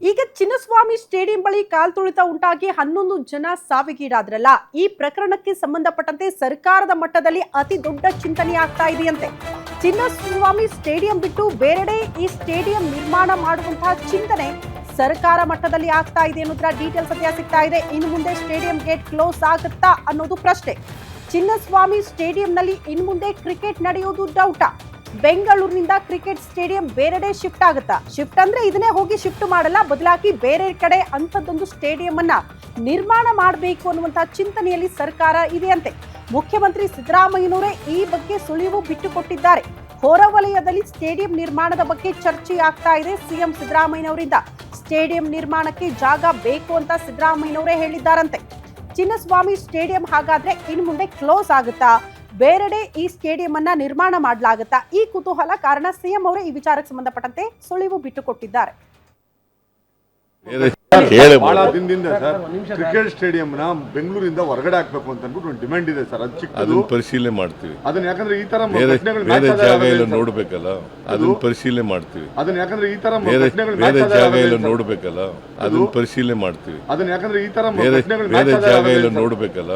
ಈಗ ಚಿನ್ನಸ್ವಾಮಿ ಸ್ಟೇಡಿಯಂ ಬಳಿ ಕಾಲ್ತುಳಿತ ಉಂಟಾಗಿ 11 ಜನ ಸಾವಿಗೀಡಾದ್ರಲ್ಲ, ಈ ಪ್ರಕರಣಕ್ಕೆ ಸಂಬಂಧಪಟ್ಟಂತೆ ಸರ್ಕಾರದ ಮಟ್ಟದಲ್ಲಿ ಅತಿ ದೊಡ್ಡ ಚಿಂತನೆ ಆಗ್ತಾ ಇದೆಯಂತೆ. ಚಿನ್ನಸ್ವಾಮಿ ಸ್ಟೇಡಿಯಂ ಬಿಟ್ಟು ಬೇರೆಡೆ ಈ ಸ್ಟೇಡಿಯಂ ನಿರ್ಮಾಣ ಮಾಡುವಂತಹ ಚಿಂತನೆ ಸರ್ಕಾರ ಮಟ್ಟದಲ್ಲಿ ಆಗ್ತಾ ಇದೆ ಅನ್ನೋದ್ರ ಡೀಟೇಲ್ಸ್ ಸದ್ಯ ಸಿಗ್ತಾ ಇದೆ. ಇನ್ನು ಮುಂದೆ ಸ್ಟೇಡಿಯಂ ಗೇಟ್ ಕ್ಲೋಸ್ ಆಗುತ್ತಾ ಅನ್ನೋದು ಪ್ರಶ್ನೆ. ಚಿನ್ನಸ್ವಾಮಿ ಸ್ಟೇಡಿಯಂನಲ್ಲಿ ಇನ್ನು ಮುಂದೆ ಕ್ರಿಕೆಟ್ ನಡೆಯೋದು ಡೌಟಾ? ಬೆಂಗಳೂರಿನಿಂದ ಕ್ರಿಕೆಟ್ ಸ್ಟೇಡಿಯಂ ಬೇರೆಡೆ ಶಿಫ್ಟ್ ಆಗುತ್ತಾ? ಶಿಫ್ಟ್ ಅಂದ್ರೆ ಇದನ್ನೇ ಹೋಗಿ ಶಿಫ್ಟ್ ಮಾಡಲ್ಲ, ಬದಲಾಗಿ ಬೇರೆ ಕಡೆ ಅಂಥದ್ದೊಂದು ಸ್ಟೇಡಿಯಂ ಅನ್ನ ನಿರ್ಮಾಣ ಮಾಡಬೇಕು ಅನ್ನುವಂತಹ ಚಿಂತನೆಯಲ್ಲಿ ಸರ್ಕಾರ ಇದೆಯಂತೆ. ಮುಖ್ಯಮಂತ್ರಿ ಸಿದ್ದರಾಮಯ್ಯನವರೇ ಈ ಬಗ್ಗೆ ಸುಳಿವು ಬಿಟ್ಟುಕೊಟ್ಟಿದ್ದಾರೆ. ಹೊರವಲಯದಲ್ಲಿ ಸ್ಟೇಡಿಯಂ ನಿರ್ಮಾಣದ ಬಗ್ಗೆ ಚರ್ಚೆ ಆಗ್ತಾ ಇದೆ. ಸಿಎಂ ಸಿದ್ದರಾಮಯ್ಯನವರಿಂದ ಸ್ಟೇಡಿಯಂ ನಿರ್ಮಾಣಕ್ಕೆ ಜಾಗ ಬೇಕು ಅಂತ ಸಿದ್ದರಾಮಯ್ಯನವರೇ ಹೇಳಿದ್ದಾರಂತೆ. ಚಿನ್ನಸ್ವಾಮಿ ಸ್ಟೇಡಿಯಂ ಹಾಗಾದ್ರೆ ಇನ್ನು ಮುಂದೆ ಕ್ಲೋಸ್ ಆಗುತ್ತಾ? ಬೇರೆಡೆ ಈ ಸ್ಟೇಡಿಯಂ ಅನ್ನ ನಿರ್ಮಾಣ ಮಾಡಲಾಗುತ್ತಾ? ಈ ಕುತೂಹಲ ಕಾರಣ ಸಿಎಂ ಅವರೇ ಈ ವಿಚಾರಕ್ಕೆ ಸಂಬಂಧಪಟ್ಟಂತೆ ಸುಳಿವು ಬಿಟ್ಟುಕೊಟ್ಟಿದ್ದಾರೆ. ಬಹಳ ದಿನದಿಂದ ಸರ್ ಕ್ರಿಕೆಟ್ ಸ್ಟೇಡಿಯಂ ನ ಬೆಂಗಳೂರಿಂದ ಹೊರಗಡೆ ಹಾಕ್ಬೇಕು ಅಂತ ಅಂದ್ಬಿಟ್ಟು ಒಂದು ಡಿಮ್ಯಾಂಡ್ ಇದೆ ಸರ್. ಅದು ಚಿಕ್ಕದು, ಪರಿಶೀಲನೆ ಮಾಡ್ತೀವಿ. ಅದನ್ನ ಯಾಕಂದ್ರೆ ಈ ತರ ಬೇರೆ ಜಾಗ ಎಲ್ಲ ನೋಡ್ಬೇಕಲ್ಲ, ಅದನ್ನ ಪರಿಶೀಲನೆ ಮಾಡ್ತೀವಿ. ಅದನ್ನ ಯಾಕಂದ್ರೆ ಈ ತರ ಬೇರೆ ಜಾಗ ಎಲ್ಲ ನೋಡ್ಬೇಕಲ್ಲ, ಅದನ್ನ ಪರಿಶೀಲನೆ ಮಾಡ್ತೀವಿ. ಅದನ್ನ ಯಾಕಂದ್ರೆ ಈ ತರ ಬೇರೆ ಜಾಗ ಎಲ್ಲ ನೋಡ್ಬೇಕಲ್ಲ,